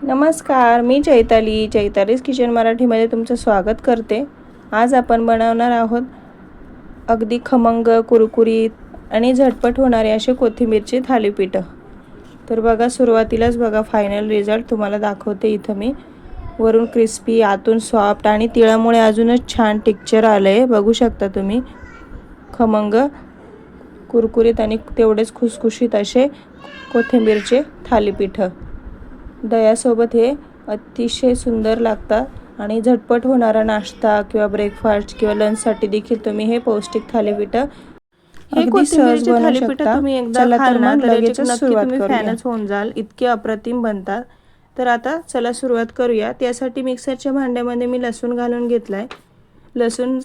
नमस्कार, मी चैतालीज किचन मराठीमध्ये तुमचं स्वागत करते. आज आपण बनवणार आहोत अगदी खमंग, कुरकुरीत आणि झटपट होणारे असे कोथिंबीरचे थालीपीठं. तर बघा, सुरुवातीलाच बघा फायनल रिझल्ट तुम्हाला दाखवते. इथं मी वरून क्रिस्पी, आतून सॉफ्ट आणि तिळामुळे अजूनच छान टेक्स्चर आलं आहे. बघू शकता तुम्ही. खमंग, कुरकुरीत आणि तेवढेच खुसखुशीत असे कोथिंबीरचे थालीपीठं. दह्यासोबत हे अतिशय सुंदर लागतात आणि झटपट होणारा नाश्ता किंवा ब्रेकफास्ट किंवा लंचसाठी देखील तुम्ही हे पौष्टिक थालीपीठं अगदी सहज बनवू शकता. तुम्ही एकदा चला तर खाल ना मग तर लगेचच नक्की सुरुवात तुम्ही करूया. फॅनच होऊन जाल, इतके अप्रतिम बनतात. तर आता चला सुरुवात करूया. त्यासाठी मिक्सरच्या भांड्यामध्ये मी लसूण घालून घेतलाय. लसूण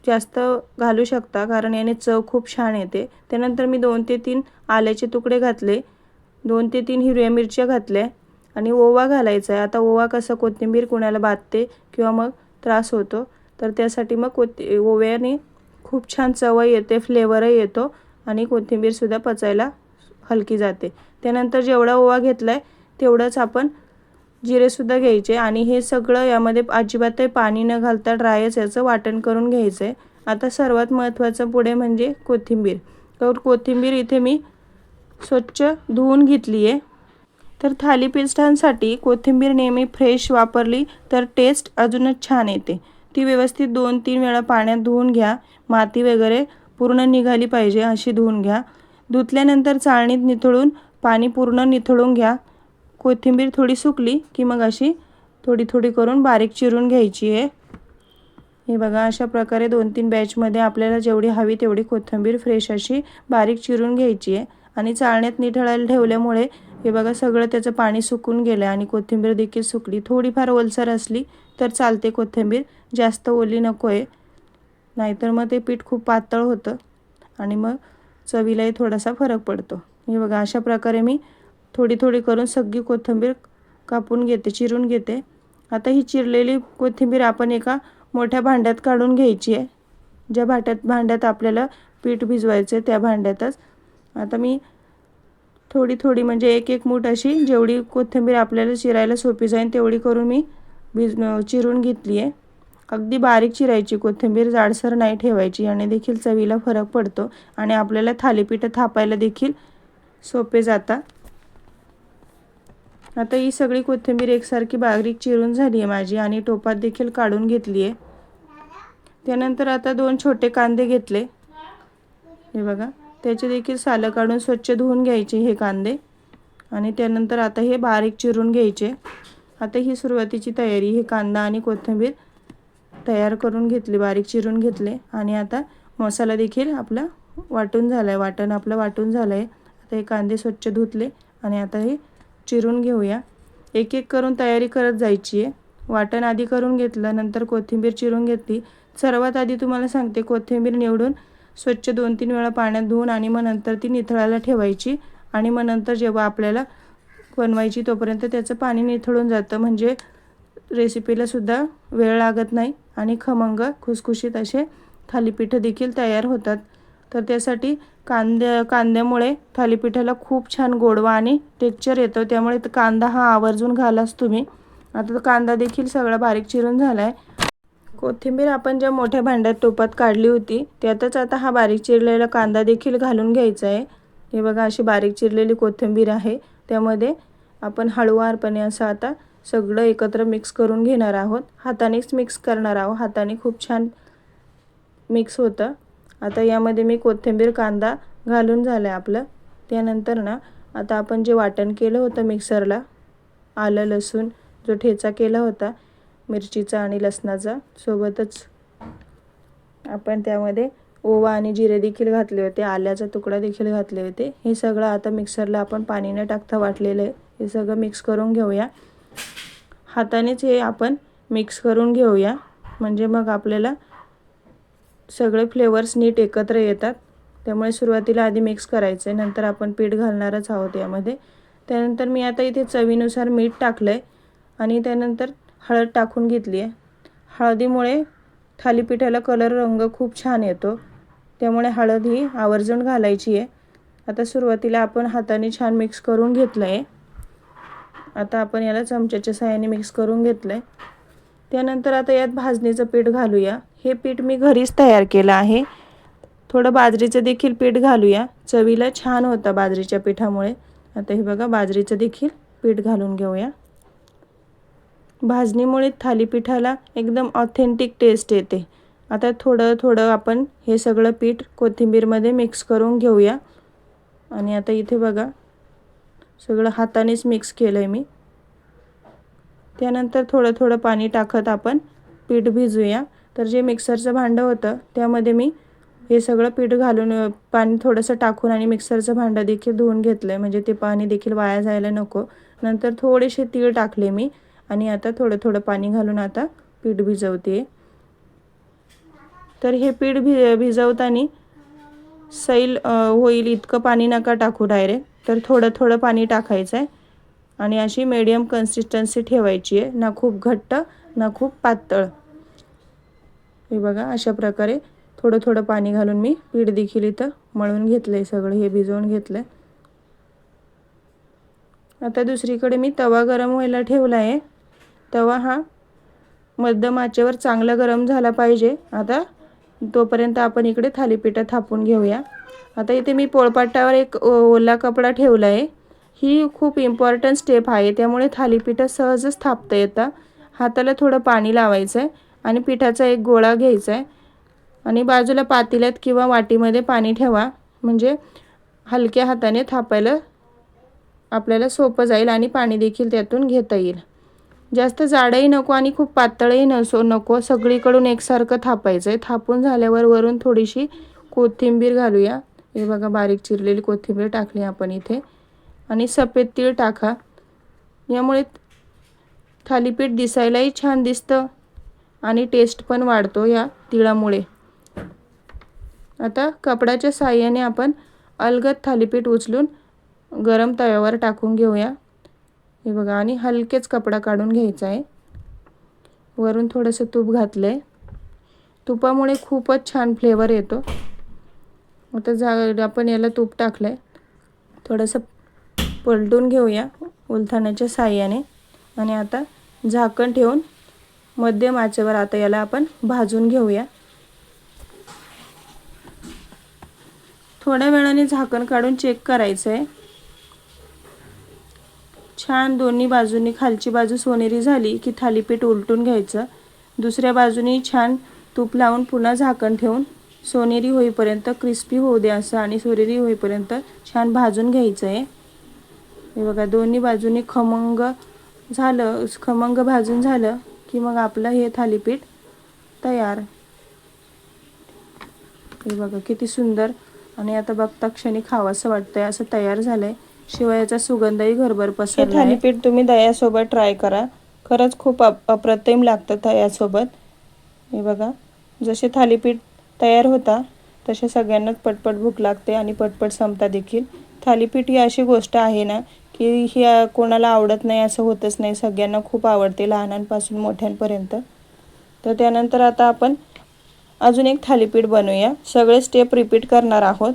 जास्त घालू शकता कारण याने चव खूप छान येते. त्यानंतर मी 2 ते 3 आल्याचे तुकडे घातले, 2 ते 3 हिरव्या मिरच्या घातल्या आणि ओवा घालायचा आहे. आता ओवा कसा कोथिंबीर कुणाला बाधते किंवा मग त्रास होतो, तर त्यासाठी मग ओव्याने खूप छान चवही येते, फ्लेवरही येतो आणि कोथिंबीरसुद्धा पचायला हलकी जाते. त्यानंतर जेवढा ओवा घेतला आहे तेवढंच आपण जिरेसुद्धा घ्यायचे आणि हे सगळं यामध्ये अजिबातही पाणी न घालता ड्रायच याचं वाटण करून घ्यायचं आहे. आता सर्वात महत्त्वाचं पुढे म्हणजे कोथिंबीर. तर कोथिंबीर इथे मी स्वच्छ धुवून घेतली आहे. तर थालीपीठांसाठी कोथिंबीर नेहमी फ्रेश वापरली तर टेस्ट अजूनच छान येते. ती व्यवस्थित 2-3 वेळा पाण्यात धुवून घ्या. माती वगैरे पूर्ण निघाली पाहिजे अशी धुवून घ्या. धुतल्यानंतर चाळणीत निथळून पाणी पूर्ण निथळून घ्या. कोथिंबीर थोडी सुकली की मग अशी थोडी थोडी करून बारीक चिरून घ्यायची आहे. हे बघा, अशा प्रकारे 2-3 बॅचमध्ये आपल्याला जेवढी हवी तेवढी कोथिंबीर फ्रेश अशी बारीक चिरून घ्यायची आहे. आणि चाळण्यात निथळायला ठेवल्यामुळे हे बघा सगळं त्याचं पाणी सुकून गेलं आणि कोथिंबीर देखील सुकली. थोडीफार ओलसर असली तर चालते कोथिंबीर, जास्त ओली नको आहे, नाहीतर मग ते पीठ खूप पातळ होतं आणि मग चवीलाही थोडासा फरक पडतो. हे बघा, अशा प्रकारे मी थोडी थोडी करून सगळी कोथिंबीर कापून घेते, चिरून घेते. आता ही चिरलेली कोथिंबीर आपण एका मोठ्या भांड्यात काढून घ्यायची आहे. ज्या भांड्यात आपल्याला पीठ भिजवायचं आहे त्या भांड्यातच. आता मी थोडी थोडी म्हणजे एक एक मूठ अशी जेवढी कोथिंबीर आपल्याला चिरायला सोपी जाईल तेवढी करून मी चिरून घेतली आहे. अगदी बारीक चिरायची कोथिंबीर, जाडसर नाही ठेवायची, आणि देखील चवीला फरक पडतो आणि आपल्याला थालीपीठं थापायला देखील सोपे जातात. आता ही सगळी कोथिंबीर एकसारखी बारीक चिरून झाली आहे माझी आणि टोपात देखील काढून घेतली आहे. त्यानंतर आता 2 छोटे कांदे घेतले. हे बघा, त्याचे देखील सालं काढून स्वच्छ धुवून घ्यायचे हे कांदे आणि त्यानंतर आता हे बारीक चिरून घ्यायचे. आता ही सुरुवातीची तयारी, हे कांदा आणि कोथिंबीर तयार करून घेतली, बारीक चिरून घेतले आणि आता मसाला देखील आपला वाटून झाला आहे, वाटण आपलं वाटून झालं आहे. आता हे कांदे स्वच्छ धुतले आणि आता हे चिरून घेऊया. एक एक करून तयारी करत जायची आहे. वाटण आधी करून घेतलं, नंतर कोथिंबीर चिरून घेतली. सर्वात आधी तुम्हाला सांगते, कोथिंबीर निवडून स्वच्छ 2-3 वेळा पाण्यात धुवून आणि मग नंतर ती निथळायला ठेवायची आणि मग नंतर जेव्हा आपल्याला बनवायची तोपर्यंत त्याचं पाणी निथळून जातं, म्हणजे रेसिपीला सुद्धा वेळ लागत नाही आणि खमंग खुसखुशीत असे थालीपीठं देखील तयार होतात. तर त्यासाठी कांद्यामुळे थालीपीठाला खूप छान गोडवा आणि टेक्स्चर येतं, त्यामुळे कांदा हा आवर्जून घालाच तुम्ही. आता कांदा देखील सगळा बारीक चिरून झाला आहे. कोथिंबीर आपण ज्या मोठ्या भांड्यात टोपात काढली होती त्यातच आता हा बारीक चिरलेला कांदा देखील घालून घ्यायचा आहे. हे बघा, अशी बारीक चिरलेली कोथिंबीर आहे, त्यामध्ये आपण हळूवारपणे असं आता सगळं एकत्र मिक्स करून घेणार आहोत. हातानेच मिक्स करणार आहोत, हाताने खूप छान मिक्स होतं. आता यामध्ये मी कोथिंबीर कांदा घालून झालं आहे आपलं. त्यानंतर ना आता आपण जे वाटण केलं होतं मिक्सरला, आलं लसूण जो ठेचा केला होता मिरचीचा आणि लसणाचा, सोबतच आपण त्यामध्ये ओवा आणि जिरे देखील घातले होते, आल्याचा तुकडा देखील घातले होते. हे सगळं आता मिक्सरला आपण पाणी न टाकता वाटलेलं आहे. हे सगळं मिक्स करून घेऊया. हातानेच हे आपण मिक्स करून घेऊया, म्हणजे मग आपल्याला सगळे फ्लेवर्स नीट एकत्र येतात. त्यामुळे सुरुवातीला आधी मिक्स करायचं आहे, नंतर आपण पीठ घालणारच आहोत यामध्ये. त्यानंतर मी आता इथे चवीनुसार मीठ टाकलं आहे आणि त्यानंतर हळद टाकून घेतली आहे. हळदीमुळे थालीपीठाला कलर, रंग खूप छान येतो, त्यामुळे हळद ही आवर्जून घालायची आहे. आता सुरुवातीला आपण हाताने छान मिक्स करून घेतलं आहे. आता आपण याला चमच्याच्या साहाय्याने मिक्स करून घेतलं आहे. त्यानंतर आता यात भाजणीचं पीठ घालूया. हे पीठ मी घरीच तयार केलं आहे. थोडं बाजरीचं देखील पीठ घालूया, चवीला छान होतं बाजरीच्या पिठामुळे. आता हे बघा बाजरीचं देखील पीठ घालून घेऊया. भाजणीमुळे थालीपीठाला एकदम ऑथेंटिक टेस्ट येते. आता थोडं थोडं आपण हे सगळं पीठ कोथिंबीरमध्ये मिक्स करून घेऊया. आणि आता इथे बघा सगळं हातानेच मिक्स केलं आहे मी. त्यानंतर थोडं थोडं पाणी टाकत आपण पीठ भिजूया. तर जे मिक्सरचं भांडं होतं त्यामध्ये मी हे सगळं पीठ घालून पाणी थोडंसं टाकून आणि मिक्सरचं भांडं देखील धुवून घेतलं आहे, म्हणजे ते पाणी देखील वाया जायला नको. नंतर थोडेसे तीळ टाकले मी आणि आता थोडं थोडं पाणी घालून आता पीठ भिजवते. तर हे पीठ भिजवताना सैल होईल इतकं पाणी नका टाकू डायरेक्ट, तर थोडं थोडं पाणी टाकायचं आहे आणि अशी मीडियम कन्सिस्टन्सी ठेवायची आहे, ना खूप घट्ट ना खूप पातळ. हे बघा अशा प्रकारे थोडं थोडं पाणी घालून मी पीठ देखील इथं मळून घेतलं आहे, सगळं हे भिजवून घेतलं आहे. आता दुसरीकडे मी तवा गरम व्हायला ठेवला आहे. तवा हा मध्यम आचेवर चांगला गरम झाला पाहिजे. आता तोपर्यंत आपण इकडे थालीपीठं थापून घेऊया. आता इथे मी पोळपाटावर एक ओला कपडा ठेवला आहे. ही खूप इम्पॉर्टंट स्टेप आहे, त्यामुळे थालीपीठं सहजच थापता येतं. हाताला थोडं पाणी लावायचं आहे आणि पिठाचा एक गोळा घ्यायचा आहे आणि बाजूला पातेल्यात किंवा वाटीमध्ये पाणी ठेवा, म्हणजे हलक्या हाताने थापायला आपल्याला सोपं जाईल आणि पाणी देखील त्यातून घेता येईल. जास्त जाडही नको आणि खूप पातळही नको, सगळीकडून एकसारखं थापायचं आहे. थापून झाल्यावर वरून थोडीशी कोथिंबीर घालूया. हे बघा बारीक चिरलेली कोथिंबीर टाकली आपण इथे आणि सफेद तीळ टाका. यामुळे थालीपीठ दिसायलाही छान दिसतं आणि टेस्ट पण वाढतो या तिळामुळे. आता कपड्याच्या साहाय्याने आपण अलगद थालीपीठ उचलून गरम तव्यावर टाकून घेऊया. हे बघा आणि हलकेच कपडा काढून घ्यायचा आहे. वरून थोडंसं तूप घातलं आहे. तुपामुळे खूपच छान फ्लेवर येतो. आता आपण याला तूप टाकलं आहे, थोडंसं पलटून घेऊया उलथाण्याच्या साहाय्याने आणि आता झाकण ठेवून मध्यम आचेवर आता याला आपण भाजून घेऊया. थोड्या वेळाने झाकण काढून चेक करायचं आहे. छान दोन्ही बाजूनी खालची बाजू सोनेरी झाली की थालीपीठ उलटून घ्यायचं. दुसऱ्या बाजूनी छान तूप लावून पुन्हा झाकण ठेवून सोनेरी होईपर्यंत, क्रिस्पी होऊ द्या असं आणि सोनेरी होईपर्यंत छान भाजून घ्यायचं आहे. हे बघा दोन्ही बाजूनी खमंग भाजून झालं की मग आपलं हे थालीपीठ तयार. हे बघा किती सुंदर आणि आता बघता क्षणी खावंसं वाटतंय असं तयार झालंय. शिवाय याचा सुगंधही घरभर पसरला आहे. थालीपीठ तुम्ही दह्यासोबत ट्राय करा, खरंच खूप अप्रतिम लागतं दह्यासोबत. हे बघा जसे थालीपीठ तयार होता तसे सगळ्यांनाच पटपट भूक लागते आणि पटपट संपता देखील. थालीपीठ ही अशी गोष्ट आहे ना की ही कोणाला आवडत नाही असं होतच नाही, सगळ्यांना खूप आवडते लहानांपासून मोठ्यांपर्यंत. तर त्यानंतर आता आपण अजून एक थालीपीठ बनवूया. सगळे स्टेप रिपीट करणार आहोत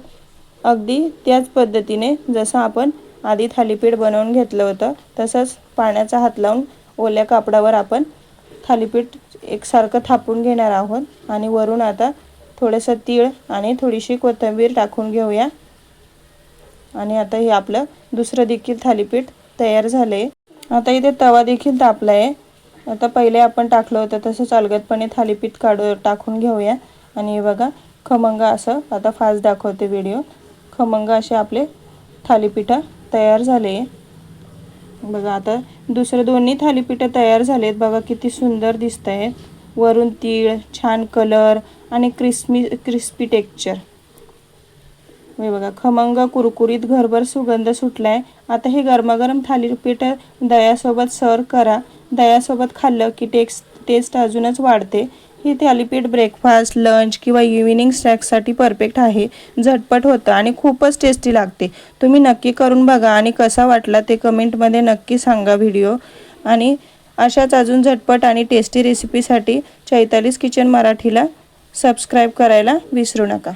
अगदी त्याच पद्धतीने जसं आपण आधी थालीपीठ बनवून घेतलं होतं तसंच पाण्याचा हात लावून ओल्या कापडावर आपण थालीपीठ एकसारखं थापून घेणार आहोत आणि वरून आता थोडंसं तीळ आणि थोडीशी कोथिंबीर टाकून घेऊया. आणि आता हे आपलं दुसरं देखील थालीपीठ तयार झाले. आता इथे तवा देखील तापला आहे. आता पहिले आपण टाकलं होतं तसंच अलगदपणे थालीपीठ टाकून घेऊया. आणि हे बघा खमंग असं, आता फास्ट दाखवते व्हिडिओ, खमंग असे आपले थालीपीठं तयार झाले. बघा आता दुसरे दोन्ही थालीपीठं तयार झालेत. बघा किती सुंदर दिसत आहेत. वरून तीळ, छान कलर आणि क्रिस्पी टेक्स्चर. हे बघा खमंग कुरकुरीत घरभर सुगंध सुटलाय. आता हे गरमागरम थालीपीठ दह्यासोबत सर्व करा. दह्यासोबत खाल्लं की टेस्ट अजूनच वाढते. ही थालीपीठ ब्रेकफास्ट, लंच किंवा इव्हिनिंग स्नॅक्ससाठी परफेक्ट आहे. झटपट होतं आणि खूपच टेस्टी लागते. तुम्ही नक्की करून बघा आणि कसा वाटला ते कमेंटमध्ये नक्की सांगा व्हिडिओ. आणि अशाच अजून झटपट आणि टेस्टी रेसिपीसाठी चैतालीस किचन मराठीला सबस्क्राईब करायला विसरू नका.